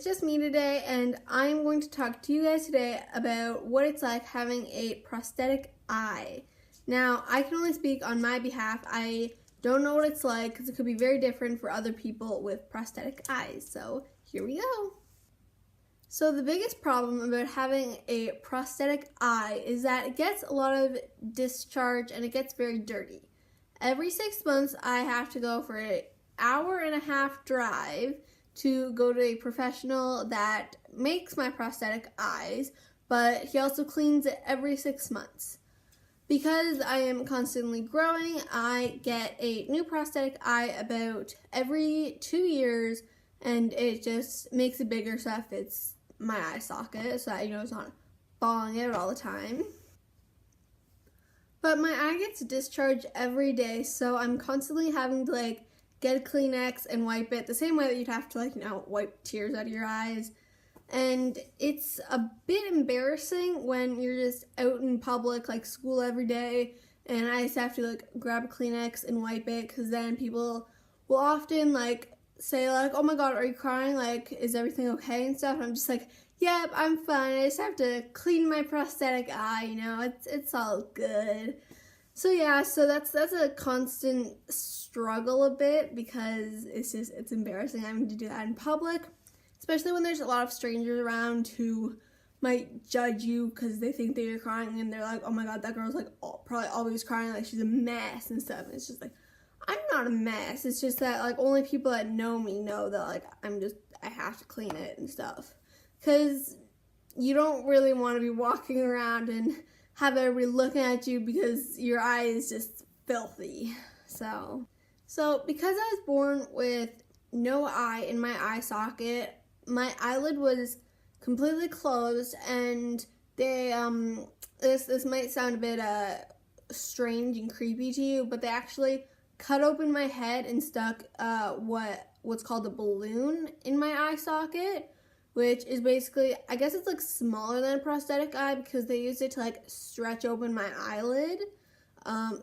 just me today, and I'm going to talk to you guys today about what it's like having a prosthetic eye. Now, I can only speak on my behalf. I don't know what it's like because it could be very different for other people with prosthetic eyes. So here we go. So the biggest problem about having a prosthetic eye is that it gets a lot of discharge and it gets very dirty. Every 6 months, I have to go for an hour-and-a-half drive to go to a professional that makes my prosthetic eyes, but he also cleans it every 6 months. Because I am constantly growing, I get a new prosthetic eye about every 2 years, and it just makes it bigger so that fits my eye socket so that, it's not falling out all the time. But my eye gets discharged every day, so I'm constantly having to get a Kleenex and wipe it the same way that you'd have to wipe tears out of your eyes. And it's a bit embarrassing when you're just out in public, like school every day, and I just have to grab a Kleenex and wipe it, because then people will often say oh my god, are you crying? Is everything okay and stuff? And I'm just yep, I'm fine. I just have to clean my prosthetic eye, it's all good. So yeah, so that's a constant struggle a bit, because it's embarrassing having to do that in public, especially when there's a lot of strangers around who might judge you because they think that you're crying, and they're like, oh my god, that girl's probably always crying, she's a mess and stuff. And it's just I'm not a mess. It's just that only people that know me know that I have to clean it and stuff, because you don't really want to be walking around and have everybody looking at you because your eye is just filthy. So because I was born with no eye in my eye socket, my eyelid was completely closed, and they this might sound a bit strange and creepy to you, but they actually cut open my head and stuck what's called a balloon in my eye socket, which is basically, I guess it's smaller than a prosthetic eye because they used it to stretch open my eyelid.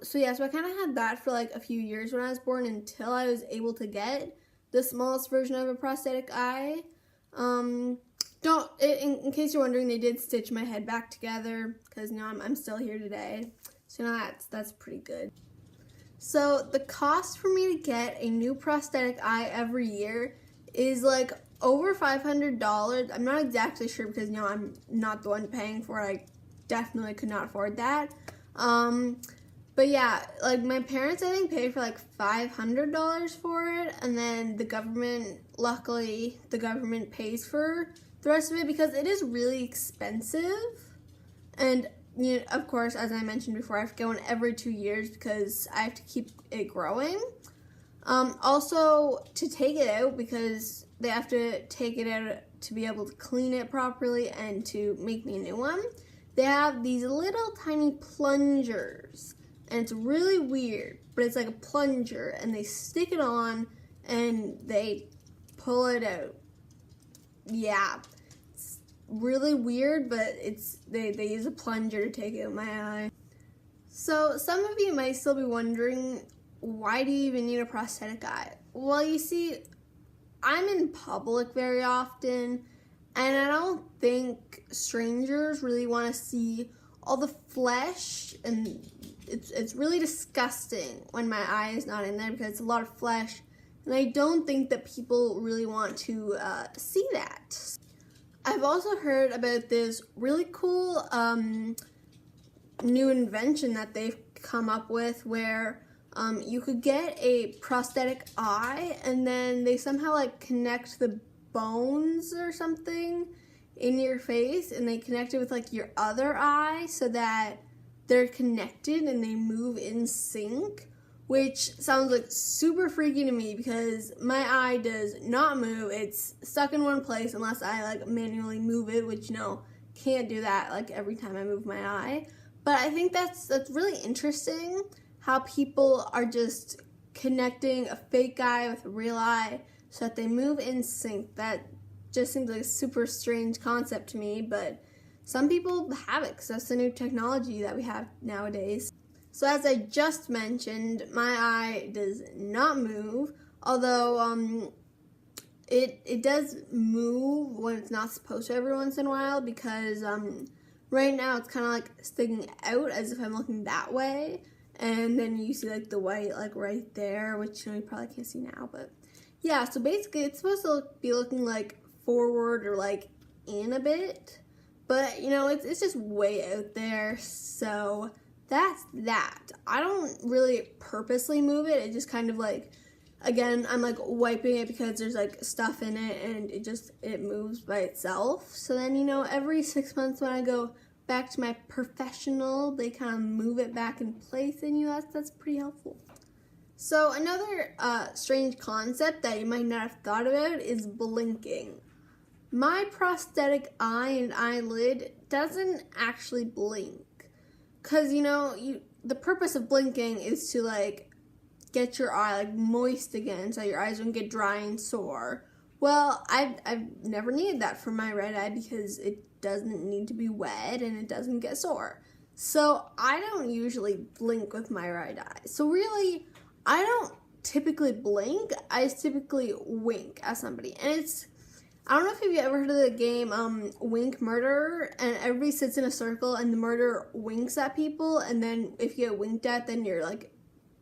So I kind of had that for a few years when I was born, until I was able to get the smallest version of a prosthetic eye. In case you're wondering, they did stitch my head back together, because I'm still here today. So that's pretty good. So the cost for me to get a new prosthetic eye every year is over $500. I'm not exactly sure because I'm not the one paying for it. I definitely could not afford that. But yeah, my parents I think paid for $500 for it, and then luckily the government pays for the rest of it, because it is really expensive. And of course, as I mentioned before, I have to go in every 2 years because I have to keep it growing. Also, to take it out, because they have to take it out to be able to clean it properly and to make me a new one, they have these little tiny plungers, and it's really weird, but it's like a plunger, and they stick it on and they pull it out. Yeah, it's really weird, but they use a plunger to take out my eye. So some of you might still be wondering, why do you even need a prosthetic eye? Well, you see, I'm in public very often, and I don't think strangers really want to see all the flesh, and it's really disgusting when my eye is not in there, because it's a lot of flesh, and I don't think that people really want to see that. I've also heard about this really cool new invention that they've come up with, where you could get a prosthetic eye, and then they somehow connect the bones or something in your face, and they connect it with your other eye so that they're connected and they move in sync, which sounds super freaky to me, because my eye does not move. It's stuck in one place unless I manually move it, which can't do that every time I move my eye. But I think that's really interesting, how people are just connecting a fake eye with a real eye so that they move in sync. That just seems like a super strange concept to me, but some people have it because that's the new technology that we have nowadays. So as I just mentioned, my eye does not move, although it does move when it's not supposed to every once in a while, because right now it's kind of like sticking out as if I'm looking that way, and then you see like the white like right there, which you probably can't see now, but yeah, so basically it's supposed to be looking like forward or like in a bit, but it's just way out there. So that's that. I don't really purposely move it. It just kind of like, again, I'm like wiping it because there's like stuff in it, and it moves by itself. So then every 6 months when I go back to my professional, they kind of move it back in place, and that's pretty helpful. So another strange concept that you might not have thought about is blinking. My prosthetic eye and eyelid doesn't actually blink, because the purpose of blinking is to like get your eye like moist again so your eyes don't get dry and sore. Well, I've never needed that for my right eye because it doesn't need to be wet and it doesn't get sore. So I don't usually blink with my right eye. So really, I don't typically blink. I just typically wink at somebody. And I don't know if you've ever heard of the game Wink Murder, and everybody sits in a circle and the murderer winks at people, and then if you get winked at, then you're like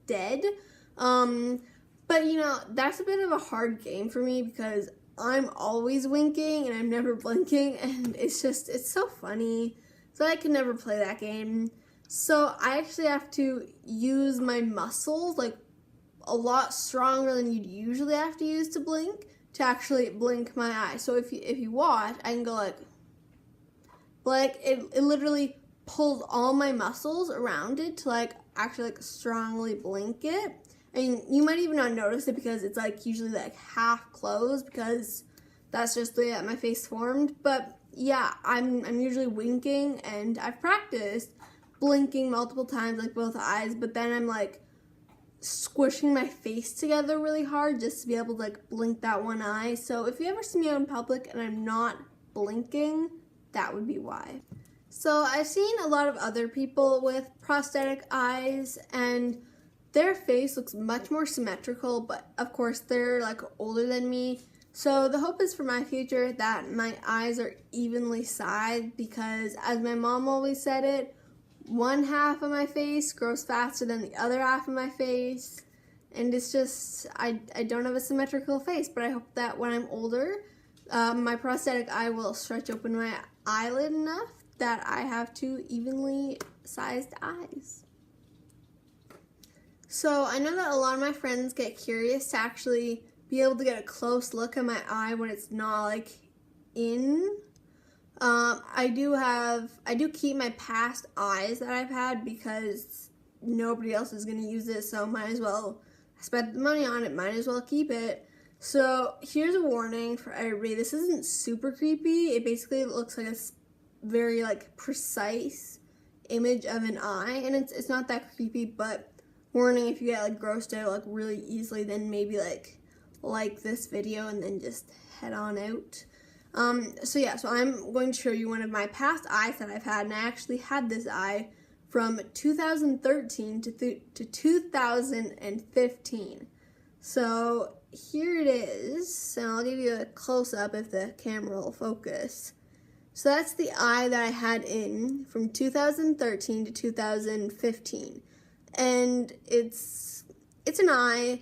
dead. But that's a bit of a hard game for me because I'm always winking and I'm never blinking, and it's so funny. So I can never play that game. So I actually have to use my muscles like a lot stronger than you'd usually have to use to blink to actually blink my eye. So if you watch, I can go like it literally pulls all my muscles around it to like actually like strongly blink it. And you might even not notice it because it's like usually like half closed, because that's just the way that my face formed. But yeah, I'm usually winking, and I've practiced blinking multiple times, like both eyes, but then I'm like squishing my face together really hard just to be able to like blink that one eye. So if you ever see me out in public and I'm not blinking, that would be why. So I've seen a lot of other people with prosthetic eyes, and their face looks much more symmetrical, but of course they're like older than me. So the hope is for my future that my eyes are evenly sized, because as my mom always said it, one half of my face grows faster than the other half of my face, and it's just, I don't have a symmetrical face, but I hope that when I'm older, my prosthetic eye will stretch open my eyelid enough that I have two evenly sized eyes. So I know that a lot of my friends get curious to actually be able to get a close look at my eye when it's not like in. I do keep my past eyes that I've had because nobody else is going to use it, so might as well spend the money on it, might as well keep it. So here's a warning for everybody. This isn't super creepy. It basically looks like a very like precise image of an eye, and it's not that creepy, but warning, if you get like grossed out like really easily, then maybe like this video and then just head on out. So I'm going to show you one of my past eyes that I've had, and I actually had this eye from 2013 to 2015. So here it is, and I'll give you a close-up if the camera will focus. So that's the eye that I had in from 2013 to 2015. And it's an eye.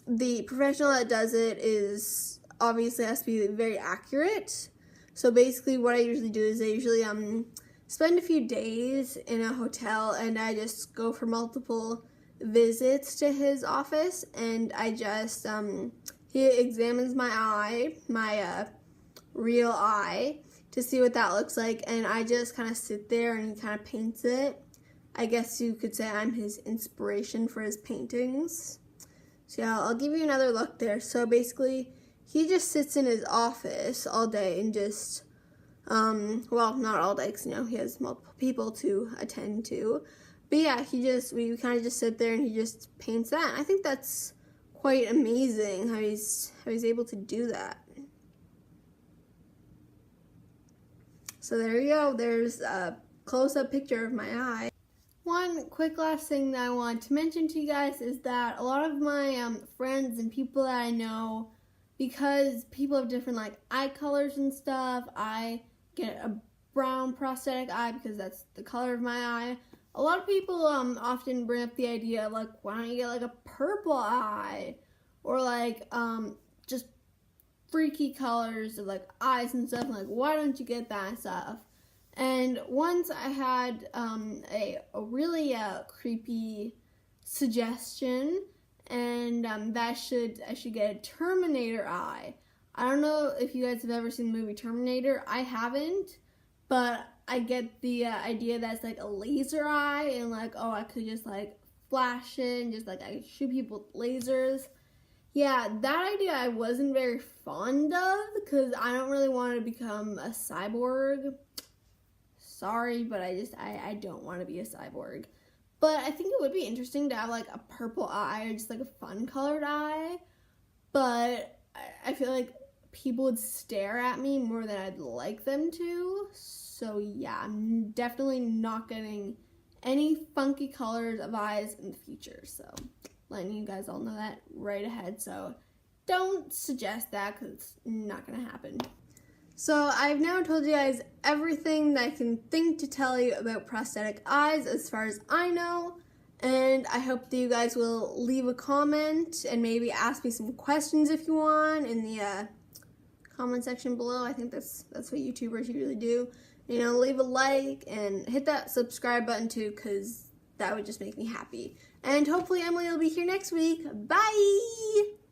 The professional that does it is obviously has to be very accurate. So basically what I usually do is I usually spend a few days in a hotel, and I just go for multiple visits to his office, and I just he examines my eye, my real eye, to see what that looks like, and I just kind of sit there and he kind of paints it. I guess you could say I'm his inspiration for his paintings. So yeah, I'll give you another look there. So basically, he just sits in his office all day and just, well, not all day, because, he has multiple people to attend to. But yeah, we kind of just sit there and he just paints that. And I think that's quite amazing how he's able to do that. So there you go. There's a close-up picture of my eye. One quick last thing that I want to mention to you guys is that a lot of my friends and people that I know because people have different like eye colors and stuff. I get a brown prosthetic eye because that's the color of my eye. A lot of people often bring up the idea of like, why don't you get like a purple eye, or like just freaky colors of like eyes and stuff, and like why don't you get that stuff? And once I had a really creepy suggestion, and that I should get a Terminator eye. I don't know if you guys have ever seen the movie Terminator. I haven't, but I get the idea that it's like a laser eye, and like, oh, I could just like flash it and just like I could shoot people with lasers. Yeah, that idea I wasn't very fond of because I don't really want to become a cyborg. Sorry, but I don't want to be a cyborg. But I think it would be interesting to have like a purple eye or just like a fun colored eye. But I feel like people would stare at me more than I'd like them to. So yeah, I'm definitely not getting any funky colors of eyes in the future. So letting you guys all know that right ahead. So don't suggest that because it's not going to happen. So I've now told you guys everything that I can think to tell you about prosthetic eyes as far as I know, and I hope that you guys will leave a comment and maybe ask me some questions if you want in the comment section below. I think that's what YouTubers usually do. You know, leave a like and hit that subscribe button too, because that would just make me happy. And hopefully Emily will be here next week. Bye!